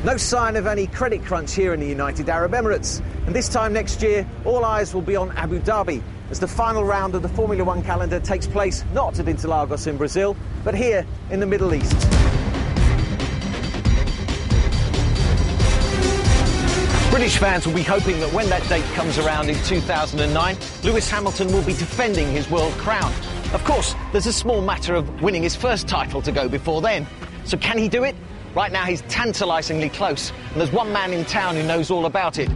No sign of any credit crunch here in the United Arab Emirates. And this time next year, all eyes will be on Abu Dhabi as the final round of the Formula One calendar takes place not at Interlagos in Brazil, but here in the Middle East. British fans will be hoping that when that date comes around in 2009, Lewis Hamilton will be defending his world crown. Of course, there's a small matter of winning his first title to go before then. So can he do it? Right now he's tantalisingly close, and there's one man in town who knows all about it.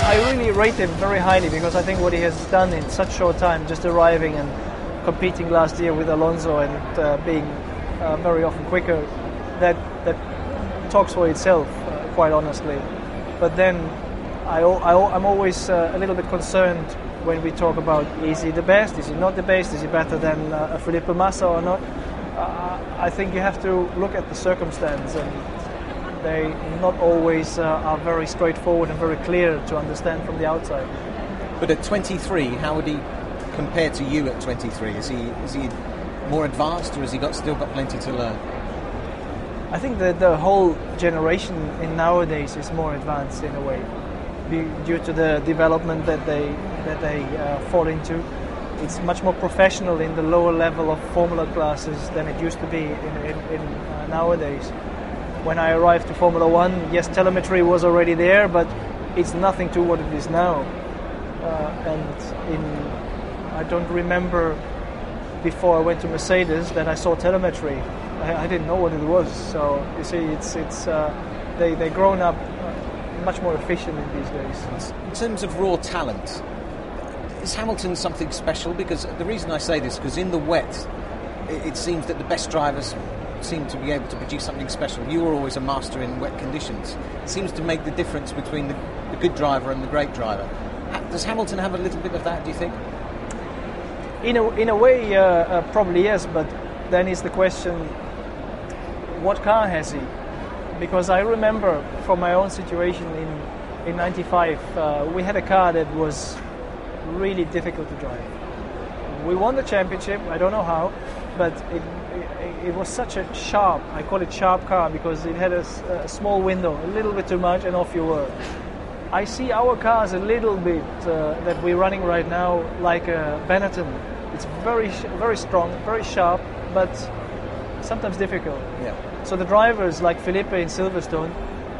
I really rate him very highly because I think what he has done in such short time, just arriving and competing last year with Alonso and being very often quicker, that talks for itself, quite honestly. But then I'm always a little bit concerned when we talk about, is he the best, is he not the best, is he better than Felipe Massa or not? I think you have to look at the circumstance, and they not always are very straightforward and very clear to understand from the outside. But at 23, how would he compare to you at 23? Is he more advanced, or has he still got plenty to learn? I think that the whole generation in nowadays is more advanced in a way, due to the development that they fall into. It's much more professional in the lower level of Formula classes than it used to be in nowadays. When I arrived to Formula One, yes, telemetry was already there, but it's nothing to what it is now. I don't remember before I went to Mercedes that I saw telemetry. I didn't know what it was. So you see, they've grown up much more efficient in these days. In terms of raw talent, is Hamilton something special? Because the reason I say this, because in the wet, it seems that the best drivers seem to be able to produce something special. You were always a master in wet conditions. It seems to make the difference between the good driver and the great driver. Does Hamilton have a little bit of that, do you think? In a way, probably yes, but then is the question, what car has he? Because I remember from my own situation in 95, we had a car that was really difficult to drive. We won the championship, I don't know how, but it was such a sharp, I call it sharp car, because it had a small window, a little bit too much, and off you were. I see our cars a little bit that we're running right now like a Benetton. It's very very strong, very sharp, but sometimes difficult. Yeah. So the drivers like Felipe in Silverstone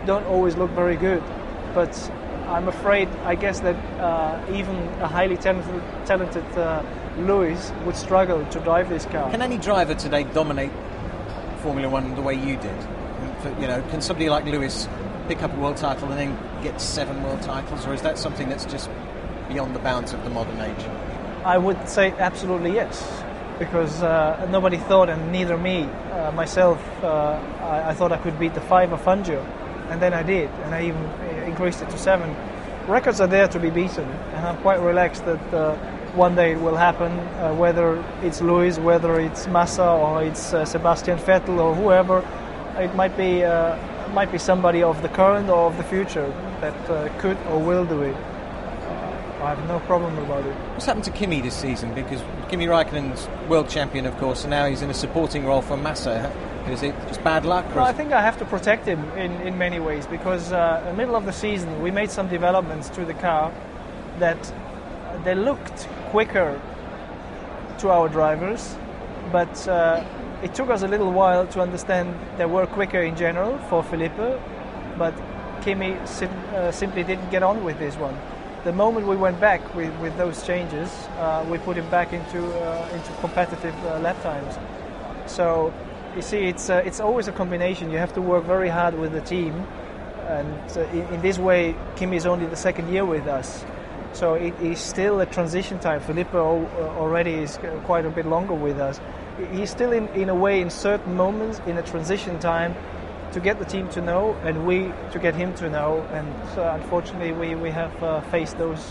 don't always look very good, but I'm afraid, I guess that even a highly talented Lewis would struggle to drive this car. Can any driver today dominate Formula One the way you did? Can somebody like Lewis pick up a world title and then get 7 world titles, or is that something that's just beyond the bounds of the modern age? I would say absolutely yes, because nobody thought, and neither me, myself, I thought I could beat the 5 of Fangio, and then I did, and I even increased it to 7. Records are there to be beaten, and I'm quite relaxed that one day it will happen, whether it's Lewis, whether it's Massa, or it's Sebastian Vettel, or whoever. It might be somebody of the current or of the future that could or will do it. I have no problem about it. What's happened to Kimi this season? Because Kimi Raikkonen's world champion, of course, and now he's in a supporting role for Massa. Is it just bad luck? No, I think I have to protect him in many ways, because in the middle of the season we made some developments to the car that they looked quicker to our drivers, but it took us a little while to understand they were quicker in general for Felipe, but Kimi simply didn't get on with this one. The moment we went back with those changes, we put him back into competitive lap times. So you see, it's always a combination. You have to work very hard with the team, and in this way, Kimi is only the second year with us. So it is still a transition time. Felipe already is quite a bit longer with us. He's still in a way, in certain moments, in a transition time to get the team to know, and we to get him to know. And unfortunately, we have faced those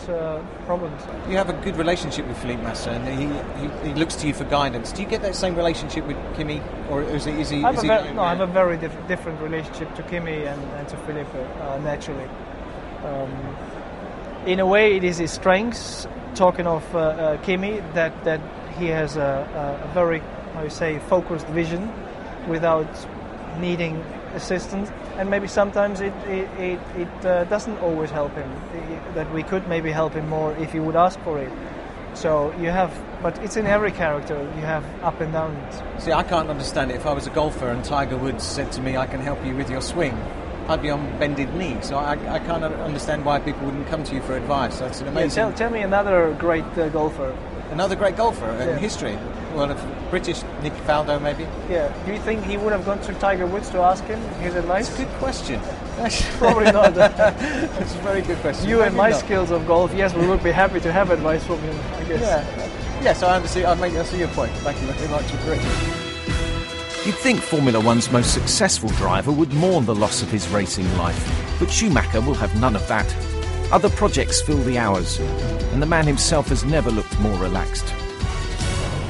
problems. You have a good relationship with Felipe Massa, and he looks to you for guidance. Do you get that same relationship with Kimi, or is he? I have a very different relationship to Kimi and to Felipe, naturally. In a way, it is his strengths. Talking of Kimi, that he has a very, how you say, focused vision without needing assistance, and maybe sometimes it doesn't always help him. That we could maybe help him more if he would ask for it. So you have, but it's in every character. You have up and downs. See, I can't understand it. If I was a golfer and Tiger Woods said to me, "I can help you with your swing," I'd be on bended knee. So I can't understand why people wouldn't come to you for advice. That's an amazing... Yeah, tell me another great golfer. Another great golfer in history? Well, British, Nick Faldo maybe? Yeah. Do you think he would have gone to Tiger Woods to ask him his advice? That's a good question. Probably not. That's a very good question. You and my skills of golf, yes, we would be happy to have advice from him, I guess. Yeah. Yes, I see your point. Thank you very much. Agree. You'd think Formula One's most successful driver would mourn the loss of his racing life, but Schumacher will have none of that. Other projects fill the hours, and the man himself has never looked more relaxed.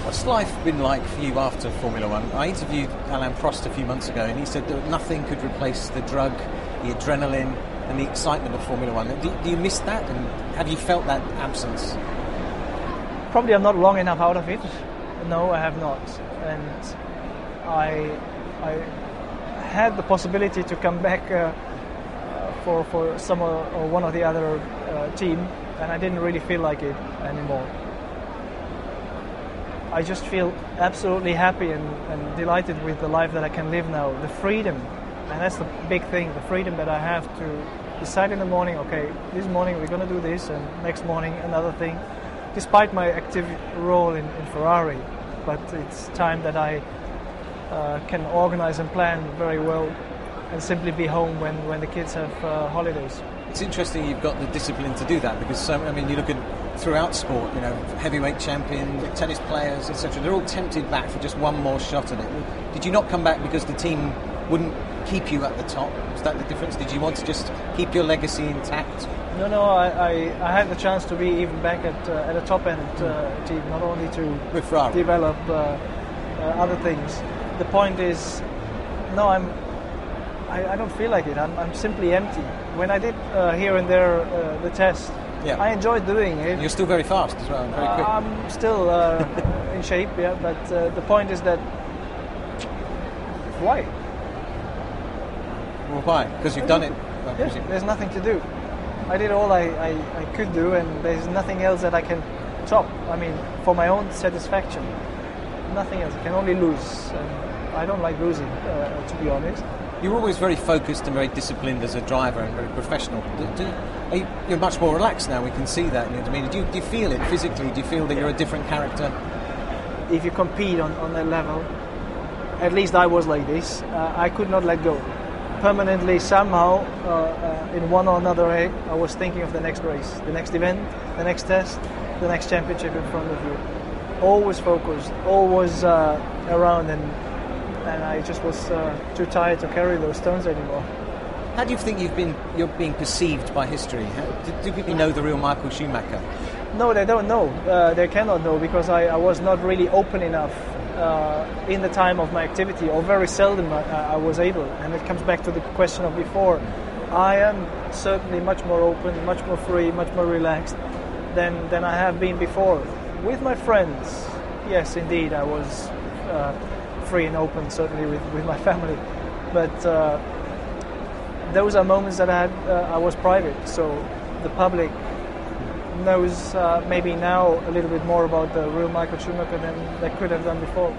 What's life been like for you after Formula One? I interviewed Alain Prost a few months ago, and he said that nothing could replace the drug, the adrenaline, and the excitement of Formula One. Do you miss that, and have you felt that absence? Probably I'm not long enough out of it. No, I have not. And I had the possibility to come back for some or one or the other team, and I didn't really feel like it anymore. I just feel absolutely happy and delighted with the life that I can live now. The freedom, and that's the big thing, the freedom that I have to decide in the morning, okay, this morning we're going to do this, and next morning another thing, despite my active role in Ferrari. But it's time that I can organize and plan very well and simply be home when the kids have holidays. It's interesting you've got the discipline to do that, because you look at throughout sport, heavyweight champion, tennis players, etc. They're all tempted back for just one more shot at it. Did you not come back because the team wouldn't keep you at the top? Was that the difference? Did you want to just keep your legacy intact? No. I had the chance to be even back at a top end team, not only to with Ferrari. Develop other things. The point is, no, I don't feel like it. I'm simply empty. When I did here and there the test, I enjoyed doing it. You're still very fast as well, and very quick. I'm still in shape, but the point is that why? Well, why? Because you've done it. There's nothing to do. I did all I could do, and there's nothing else that I can top. For my own satisfaction. Nothing else. I can only lose. I don't like losing, to be honest. You're always very focused and very disciplined as a driver and very professional. You're much more relaxed now, we can see that. Do you feel it physically? Do you feel that you're a different character? If you compete on that level, at least I was like this, I could not let go. Permanently, somehow, in one or another way, I was thinking of the next race, the next event, the next test, the next championship in front of you. Always focused, always around, and I just was too tired to carry those stones anymore. How do you think you're being perceived by history? Do people know the real Michael Schumacher? No, they don't know. They cannot know, because I was not really open enough in the time of my activity, or very seldom I was able. And it comes back to the question of before. I am certainly much more open, much more free, much more relaxed than I have been before. With my friends, yes, indeed, I was free and open, certainly with my family. But those are moments that I was private, so the public knows maybe now a little bit more about the real Michael Schumacher than they could have done before.